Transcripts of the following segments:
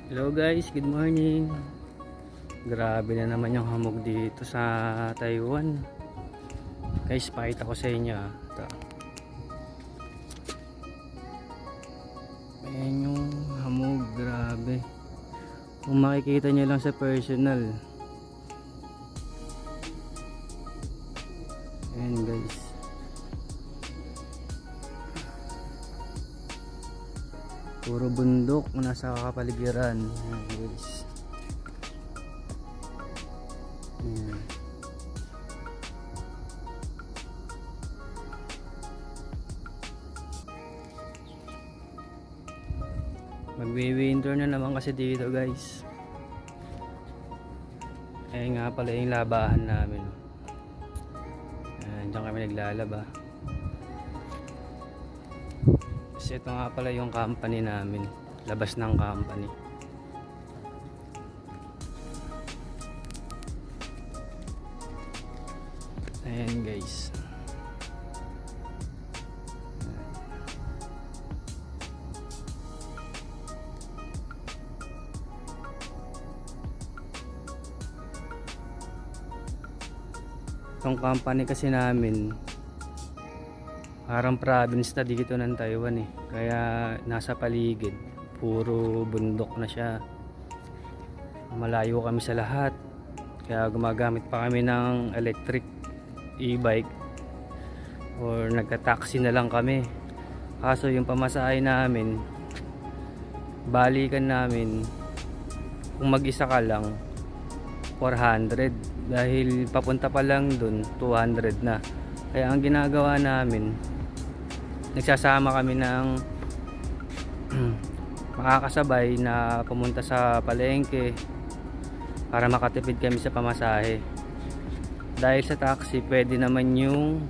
Hello guys, good morning. Grabe na naman yung hamog dito sa Taiwan. Guys, pakita ko sa inyo. Ito. Ayan yung hamog, grabe. Kung makikita nyo lang sa personal. Ayan guys. Puro bundok na nasa kapaligiran. Ayan guys. Ayan. Magwi-winter na naman kasi dito guys. Ayan nga pala yung labahan namin. Ayan, dyan kami naglalaba. Kasi ito nga pala yung company namin, labas ng company. Ayan guys. Itong company kasi namin parang province na dito ng Taiwan eh. Kaya nasa paligid puro bundok na siya. Malayo kami sa lahat. Kaya gumagamit pa kami ng electric e-bike or nagka-taxi na lang kami. Kaso yung pamasahe namin, balikan namin kung mag-isa ka lang 400 dahil papunta pa lang dun 200 na. Kaya ang ginagawa namin, nagsasama kami ng makakasabay na pumunta sa palengke para makatipid kami sa pamasahe. Dahil sa taxi pwede naman yung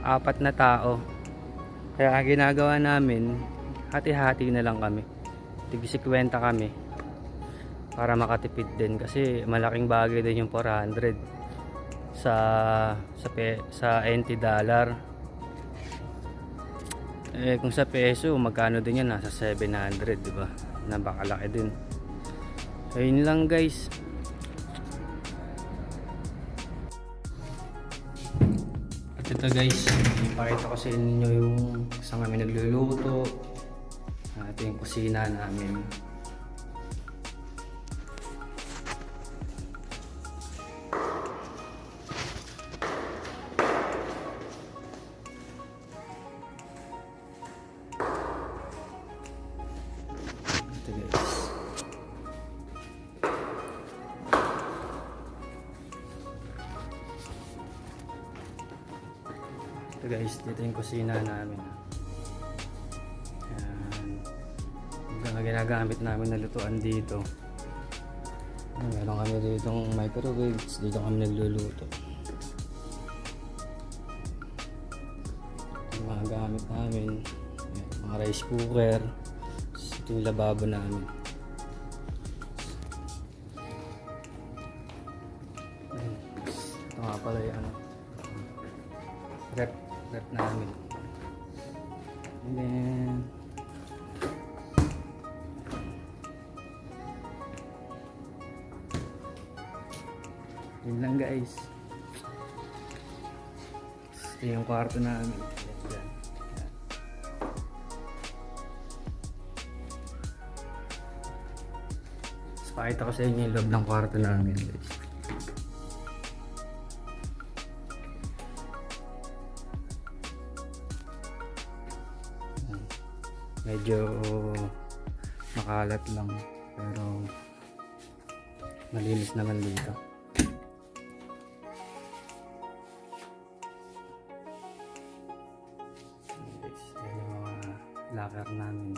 4 na tao. Kaya ang ginagawa namin, hati-hati na lang kami, tig-50 kami para makatipid din. Kasi malaking bagay din yung 400 sa NT dollar. Kung sa peso magkano din yan, nasa 700, di ba? Napakalaki din. So yun lang guys. At ito guys, ipakita ko sa inyo yung saan kami nagluluto. Ito yung kusina namin. Ito guys, dito yung kusina namin. Ayan. Ang ginagamit namin na lutuan dito. Meron kami dito ng microwaves, dito kami nagluluto. Yung mga gamit namin, mga rice cooker. Ito yung lababo namin. Ito nga pala yung rep namin. And then yun lang guys. Ito yung kwarto namin. Pakita ko sa inyo yung loob ng kwarto namin guys. Medyo makalat lang pero malinis naman dito. Ayan yung mga locker namin.